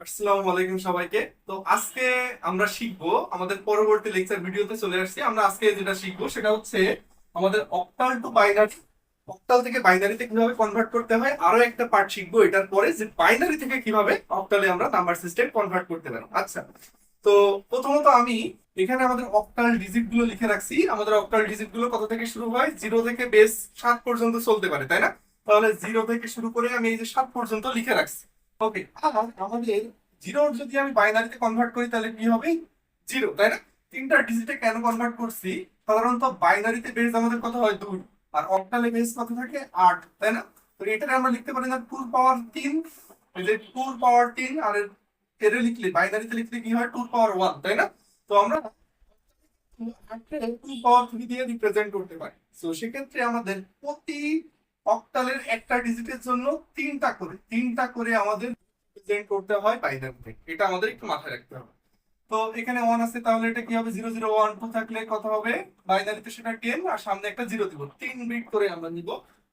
আসসালামু আলাইকুম সবাইকে। তো আজকে আমরা শিখবো, আমাদের পরবর্তী লেকচার ভিডিওতে চলে আসছি। আমরা আজকে যেটা শিখবো সেটা হচ্ছে আমাদের অক্টাল টু বাইনারি, অক্টাল থেকে বাইনারিতে কিভাবে কনভার্ট করতে হয়। আরো একটা পার্ট শিখবো এটার পরে, যে বাইনারি থেকে কিভাবে অক্টালে আমরা নাম্বার সিস্টেম কনভার্ট করতে পারি। আচ্ছা, তো প্রথমত আমি এখানে আমাদের অক্টাল ডিজিট গুলো লিখে রাখছি। আমাদের অক্টাল ডিজিট গুলো কত থেকে শুরু হয়? 0 থেকে বেস 7 পর্যন্ত চলতে পারে, তাই না? তাহলে 0 থেকে শুরু করে আমি এই যে 7 পর্যন্ত লিখে রাখছি। ওকে, আর আমাদের জিরোর যদি আমি বাইনারিতে কনভার্ট করি তাহলে কি হবে? জিরো, তাই না? তিনটা ডিজিটে কেন কনভার্ট করছি? সাধারণত বাইনারিতে বেস আমাদের কত হয়? 2, আর অক্টালে বেস কত থাকে? 8, তাই না? তো এটাকে আমরা লিখতে পারি না 2 পাওয়ার 3, এই যে 2 পাওয়ার 3, আর এর লিখলে বাইনারিতে লিখলে কি হয়? 2 পাওয়ার 1, তাই না? তো আমরা 2 পাওয়ার 3 দিয়ে রিপ্রেজেন্ট করতে পারি। তো সেক্ষেত্রে আমাদের প্রতি অক্টালের একটা ডিজিটের জন্য তিনটা করে আমাদের রিপ্রেজেন্ট করতে হয় বাইনারিতে। এটা আমাদের একটু মাথায় রাখতে হবে। তো এখানে 1 আছে, তাহলে এটা কি হবে? 0 0 1 2 থাকলে কত হবে? বাইনারিতে সেটা 10, আর সামনে একটা 0 দিব, 3 বিট করে আমরা নিব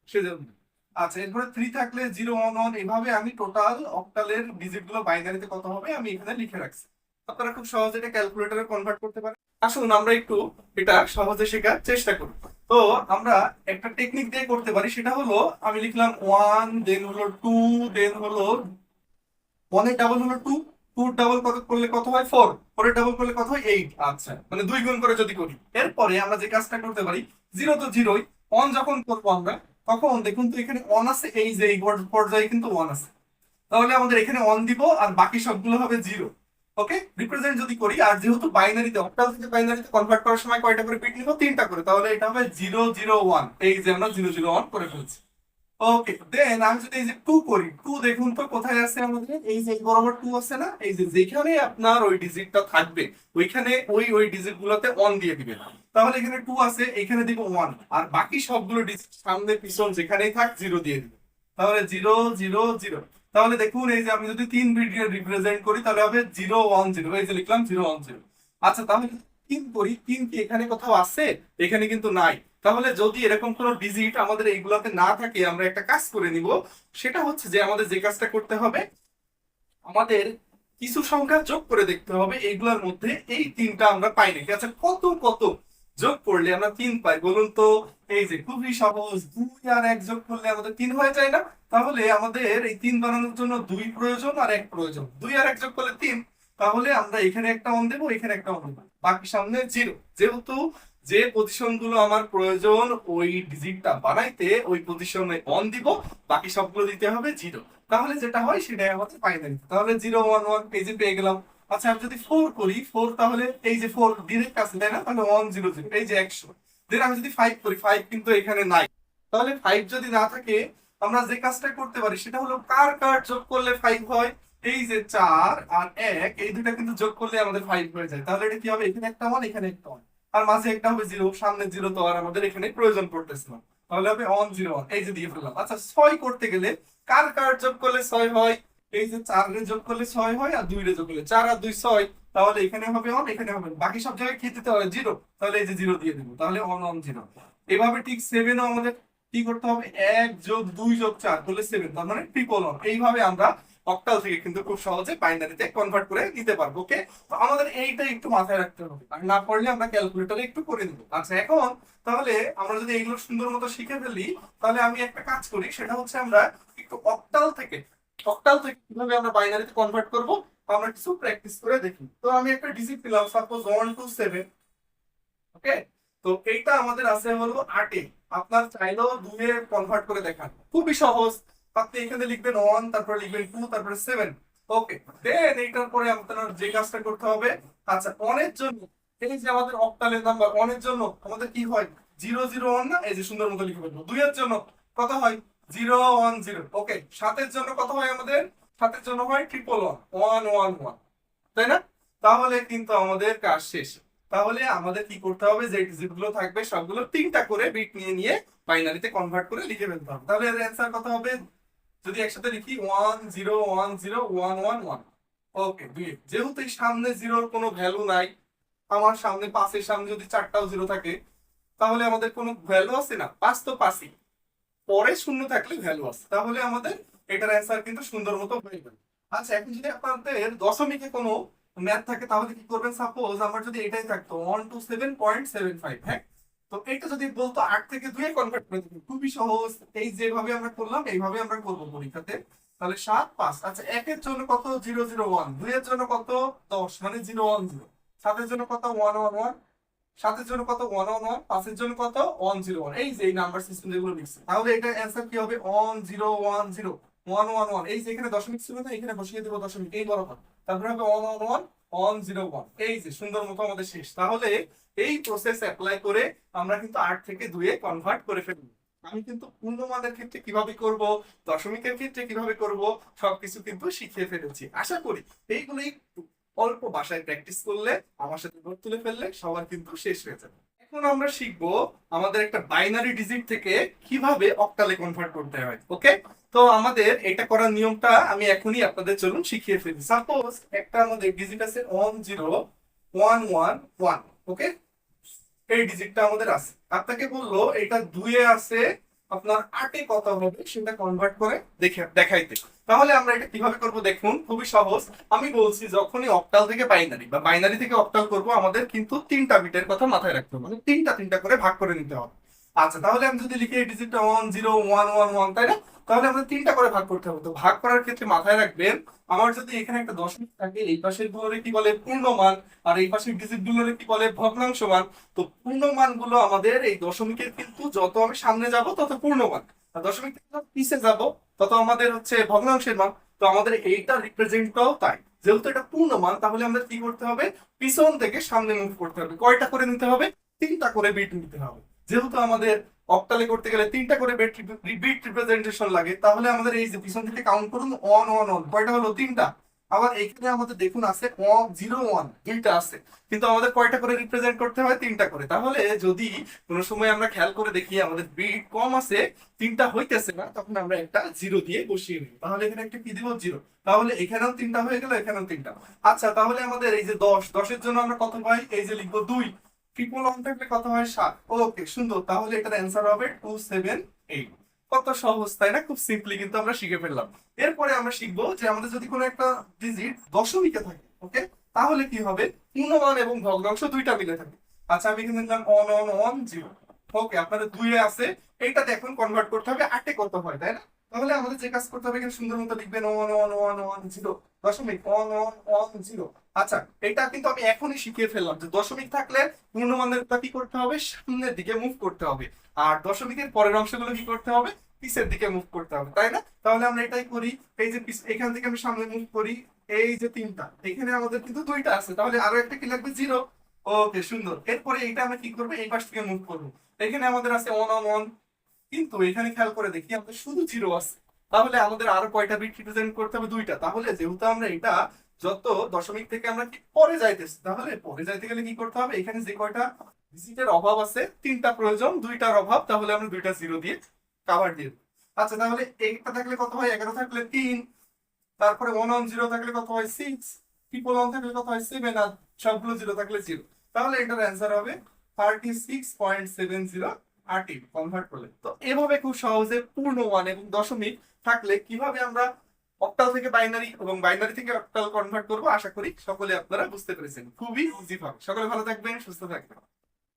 সেজন্য। আচ্ছা, এরপরে 3 থাকলে 0 1 1, এভাবে আমি টোটাল অক্টালের ডিজিট গুলো বাইনারিতে কত হবে আমি এখানে লিখে রাখছি। আপনারা খুব সহজে এটা ক্যালকুলেটরে কনভার্ট করতে পারেন। আসুন আমরা একটু এটা সহজে শেখার চেষ্টা করি। তো আমরা একটা টেকনিক দিয়ে করতে পারি, সেটা হলো আমি লিখলাম 1, দেন হলো 2, দেন হলো 1 এর ডাবল হলো 2, 2 ডাবল কত করলে কত হয়? 4, 4 এর ডাবল করলে কত হয়? 8। আচ্ছা, মানে 2 গুণ করে যদি করি, এরপরে আমরা যে কাজটা করতে পারি, 0 তো 0ই, 1 যখন করবো আমরা, তখন দেখুন তো এখানে 1 আছে, এই যে এই পর্যায়ে কিন্তু 1 আছে, তাহলে আমাদের এখানে 1 দিব, আর বাকি সবগুলো হবে 0। ওকে, রিপ্রেজেন্ট যদি করি, আর যেহেতু বাইনারিতে, অক্টাল থেকে বাইনারিতে কনভার্ট করার সময় কয়টা করে বিট নিব? 3টা করে, তাহলে এটা হবে 0 0 1, এই যে আমরা 0 0 1 করে ফেলছি। ওকে, দেন আমি যদি এই যে 2 করি, 2 দেখুন তো কোথায় আছে আমাদের? এই যে বরাবর 2 আছে না? এই যে যেখানে আপনার ওই ডিজিটটা থাকবে, ওইখানে ওই ডিজিট গুলোতে 1 দিয়ে দিবেন। তাহলে এখানে 2 আছে, এখানে দিব 1, আর বাকি সবগুলো ডিজিট সামনে পিছন যেখানেই থাক 0 দিয়ে দিবেন। তাহলে 0 0 0। তাহলে দেখুন এই যে আমি যদি 3 বিট দিয়ে রিপ্রেজেন্ট করি তাহলে হবে 0 1 0, এই যে লিখলাম 0 1 0। আচ্ছা, তাহলে 3 করি, 3 কি এখানে কোথাও আছে? এখানে কিন্তু নাই। তাহলে যদি এরকম কোনো ডিজিট আমাদের এইগুলাতে না থাকে, আমরা একটা কাজ করে নিব। সেটা হচ্ছে যে আমাদের যে কাজটা করতে হবে, আমাদের কিছু সংখ্যা যোগ করে দেখতে হবে এইগুলোর মধ্যে এই তিনটা আমরা পাই নাকি। আচ্ছা, কত কত যোগ করলে আমরা 3 পাই বলুন তো? এই যে খুবই সহজ, 2 আর 1 যোগ করলে আমাদের 3 হয়ে যায় না? তাহলে আমাদের এই 3 বানানোর জন্য 2 প্রয়োজন আর 1 প্রয়োজন। 2 আর 1 যোগ করলে 3, তাহলে আমরা এখানে একটা অন দেবো, এখানে একটা অন দেবো, বাকি সামনে 0। যেহেতু যে পজিশন গুলো আমার প্রয়োজন ওই ডিজিটটা বানাইতে, ওই পজিশনে অন দিব, বাকি সবগুলো দিতে হবে 0। তাহলে যেটা হয় সেটাই আমাদের বাইনারি। তাহলে 0 1 1 পেজে পেয়ে গেলাম। আচ্ছা, আমি যদি 4 করি, 4 তাহলে এই যে 4 ডিরেক্ট আছে, তাই না? তাহলে 1 0 0, এই যে 100। দেন আমি যদি 5 করি, 5 কিন্তু এখানে নাই। তাহলে 5 যদি না থাকে, আমরা যে কাজটা করতে পারি সেটা হলো কার কার যোগ করলে 5 হয়? এই যে 4 আর 1, এই দুটা কিন্তু যোগ করলে আমাদের 5 হয়ে যায়। তাহলে এটা কি হবে? এখানে একটা 1, এখানে একটা 1, আর মাঝে একটা হবে 0, সামনে 0 তো আর আমাদের এখানে প্রয়োজন পড়তেছে না। তাহলে হবে 1 0 1, এই যে দিয়ে ফেললাম। আচ্ছা, 6 করতে গেলে কার কার যোগ করলে 6 হয়? এই যে 4 রে যোগ করলে 6 হয়, আর 2 রে যোগ করলে 4 আর 2 6। তাহলে এখানে হবে 1, এখানে হবে, বাকি সব জায়গায় কি দিতে হবে? 0। তাহলে এই যে 0 দিয়ে দেবো, তাহলে 1 1 0। এভাবে ঠিক 7 ও আমাদের কি করতে হবে? 1 যোগ 2 যোগ 4 করলে 7, তার মানে ট্রিপল 1। এইভাবে আমরা অক্টাল থেকে কিন্তু খুব সহজে বাইনারিতে কনভার্ট করে নিতে পারবো। ওকে, তো আমাদের এইটা একটু মাথায় রাখতে হবে, আর না পারলে আমরা ক্যালকুলেটরে একটু করে নিব। আচ্ছা, এখন তাহলে আমরা যদি এইগুলো সুন্দর মতো শিখে ফেলি, তাহলে আমি একটা কাজ করি, সেটা হচ্ছে আমরা একটু অক্টাল থেকে কিভাবে আমরা বাইনারিতে কনভার্ট করব আমরা কিছু প্র্যাকটিস করে দেখি। তো আমি একটা ডিজিট পেলাম, সাপোজ 1 2 7। ওকে, তো এইটা আমাদের আছে হলো 8-এ। আপনার চাইলেও 2 এ কনভার্ট করে দেখান, খুবই সহজ। আপনি এখানে লিখবেন 1, তারপরে লিখবেন 2, তারপরে 7। ওকে, দেন এইটার পরে আপনার যে কাজটা করতে হবে, আচ্ছা, 1 এর জন্য এই যে আমাদের অক্টালের নাম্বার 1 এর জন্য আমাদের কি হয়? 0 0 1 না? এই যে সুন্দর মতো লিখে ফেলবো। 2 এর জন্য কত হয়? 0 1 0। ওকে, 7 এর জন্য কত হয় আমাদের? 7 এর জন্য হয় 1 1 1 1 1, তাই না? তাহলে কিন্তু আমাদের কাজ শেষ। তাহলে আমাদের কি করতে হবে? যে ডিজিট গুলো থাকবে সবগুলো 3টা করে বিট নিয়ে নিয়ে বাইনারিতে কনভার্ট করে লিখে ফেলতে হবে। তাহলে এর অ্যান্সার কত হবে? যদি একসাথে লিখি 1 0 1 0 1 1 1। ওকে, যেহেতু এই সামনে জিরোর কোনো ভ্যালু নাই, আমার সামনে 5-এর সামনে যদি 4টাও 0 থাকে, তাহলে আমাদের কোনো ভ্যালু আছে না? 5 তো 5ই, পরে শূন্য থাকলে ভ্যালু আছে। তাহলে আমাদের এটার অ্যান্সার কিন্তু সুন্দর মতো হয়ে গেল। আচ্ছা, এখন যদি আপনাদের দশমিকে কোনো ম্যাথ থাকে তাহলে কি করবেন? সাপোজ আমার যদি এটাই থাকতো 127.75, হ্যাঁ, তো এটা যদি বলতো 8 থেকে 2 এ কনভার্ট করে দিতে, খুবই সহজ। এই যেভাবে আমরা করলাম এইভাবে আমরা করবো পরীক্ষাতে। তাহলে 7 5। আচ্ছা, 1 এর জন্য কত? 001। 2 এর জন্য কত? 10 মানে 010। 7 এর জন্য কত? 111। 7 এর জন্য কত? 111। 5 এর জন্য কত? 101। এই যে এই নাম্বার সিস্টেম যেগুলো লিখছে, তাহলে এটা অ্যান্সার কি হবে? 1010 111। এই যে এখানে দশমিক ছিল না, এখানে বসিয়ে দেবো দশমিক, এই বরাবর। তারপরে হবে 111 101। এই যে সুন্দর মতো আমাদের শেষ। তাহলে এই প্রসেস অ্যাপ্লাই করে আমরা কিন্তু 8 থেকে 2 এ কনভার্ট করে ফেলবো। আমি কিন্তু পূর্ণমানের ক্ষেত্রে কিভাবে করব, দশমিকের ক্ষেত্রে কিভাবে করব, সবকিছু কিন্তু শিখিয়ে ফেলেছি। আশা করি এইগুলো একটু অল্প ভাষায় প্র্যাকটিস করলে, আমার সাথে নোট তুলে ফেললে সবার কিন্তু শেষ হয়ে যাবে। এখন আমরা শিখবো আমাদের একটা বাইনারি ডিজিট থেকে কিভাবে অক্টালে কনভার্ট করতে হয়। ওকে, তো আমাদের এটা করার নিয়মটা আমি এখনই আপনাদের চলুন শিখিয়ে ফেলি। সাপোজ একটা আমাদের ডিজিট আছে 10111। ওকে, এই ডিজিটটা আমাদের আছে। আপনাকে বললো এটা 2 এ আছে, আপনার 8 এ কত হবে সেটা কনভার্ট করে দেখাইতে। তাহলে আমরা এটা কিভাবে করব দেখুন, খুবই সহজ। আমি বলছি যখনই অক্টাল থেকে বাইনারি বা বাইনারি থেকে অক্টাল করব, আমাদের কিন্তু 3টা বিটের কথা মাথায় রাখতে হবে, মানে 3টা করে ভাগ করে নিতে হবে। আচ্ছা, তাহলে আমি যদি লিখি এই ডিজিটটা 10111, তাই না? তাহলে আমাদের 3টা করে ভাগ করতে হবে। তো ভাগ করার ক্ষেত্রে মাথায় রাখবেন, আমার যদি এখানে একটা দশমিক থাকে, এই পাশের গুলোরে কি বলে? পূর্ণমান। আর এই পাশের ডিজিট গুলোরে কি বলে? ভগ্নাংশ মান। তো পূর্ণমান গুলো আমাদের এই দশমিকের কিন্তু যত আমি সামনে যাব তত পূর্ণমান, আর দশমিক থেকে যত পিছে যাব তত আমাদের হচ্ছে ভগ্নাংশের মান। তো আমাদের এইটা রিপ্রেজেন্টটাও তাই। যেহেতু এটা পূর্ণমান, তাহলে আমাদের কি করতে হবে? পিছন থেকে সামনে মুভ করতে হবে। কয়টা করে নিতে হবে? 3টা করে বিট নিতে হবে। যেহেতু আমাদের অক্টালে করতে গেলে 3টা করে বিট রিপ্রেজেন্টেশন লাগে, তাহলে আমাদের এই যে পিছন থেকে কাউন্ট করুন, 111 কয়টা হলো? 3টা। আবার এখানে আমাদের দেখুন আছে 01, 2টা আছে, কিন্তু আমাদের কয়টা করে রিপ্রেজেন্ট করতে হয়? 3টা করে। তাহলে যদি কোনো সময় আমরা খেয়াল করে দেখি আমাদের বিট কম আছে, 3টা হইতেছে না, তখন আমরা একটা 0 দিয়ে বসিয়ে নিই। তাহলে এখানে একটা কি দিব? 0। তাহলে এখানেও 3টা হয়ে গেল, এখানেও 3টা। আচ্ছা, তাহলে আমাদের এই যে 10 এর জন্য আমরা কত পাই? এই যে লিখবো 2। ট্রিপল ওয়ান থাকলে কত হয়? 7। ওকে, সুন্দর। তাহলে এটার অ্যান্সার হবে 278। কত সহজ, তাই না? খুব সিম্পলি কিন্তু আমরা শিখে ফেললাম। এরপরে আমরা শিখবো যে আমাদের যদি কোনো একটা ডিজিট দশমিকে থাকে, ওকে, তাহলে কি হবে? পূর্ণমান এবং ভগ্নাংশ 2টা মিলে থাকে। আচ্ছা, আমি এখানে দিলাম 1110। ওকে, আপনাদের 2 এ আছে, এইটাতে এখন কনভার্ট করতে হবে 8 এ কত হয়, তাই না? তাহলে আমাদের যে কাজ করতে হবে, এখানে সুন্দর মতো লিখবেন 11110 দশমিক 1110। আচ্ছা, এটা কিন্তু আমি এখনই শিখিয়ে ফেললাম যে দশমিক থাকলে পূর্ণমানটা কি করতে হবে? সামনের দিকে মুভ করতে হবে। আর দশমিকের পরের অংশগুলো কি করতে হবে? পিছের দিকে মুভ করতে হবে, তাই না? তাহলে আমরা এটাই করি। এই যে এখান থেকে আমি সামনে মুভ করি, এই যে 3টা, এখানে আমাদের কিন্তু 2টা আছে, তাহলে আরো একটা কি লাগবে? 0। ওকে, সুন্দর। এরপরে এইটা আমরা কি করবো? এই পাশ থেকে মুভ করবো। এখানে আমাদের আছে 111, কিন্তু এখানে খেয়াল করে দেখি আমাদের শুধু 0 আছে। তাহলে আমাদের আরো কয়টা বিট রিপ্রেজেন্ট করতে হবে? 2টা। তাহলে যেহেতু আমরা এটা যত দশমিক থেকে আমরা কি পরে যাইতেছি, তাহলে পরে যাইতে গেলে কি করতে হবে? এখানে যে কয়টা ডিজিটের অভাব আছে, 3টা প্রয়োজন, 2টার অভাব, তাহলে আমরা 2টা 0 দিয়ে কাভার দিয়ে দেবো। আচ্ছা, তাহলে একটা থাকলে কত হয়? 11 থাকলে 3। তারপরে 110 থাকলে কত হয়? 6। ট্রিপল ওয়ান থাকলে কত হয়? 7। আর সবগুলো 0 থাকলে 0। তাহলে এটার অ্যান্সার হবে 36.70 আরটি কনভার্ট করলে। তো এভাবে খুব সহজে পূর্ণমান এবং দশমিক থাকলে কিভাবে আমরা অক্টাল থেকে বাইনারি এবং বাইনারি থেকে অক্টাল কনভার্ট করবো, আশা করি সকলে আপনারা বুঝতে পেরেছেন। খুবই ইজি ভাবে। সকলে ভালো থাকবেন, সুস্থ থাকবেন।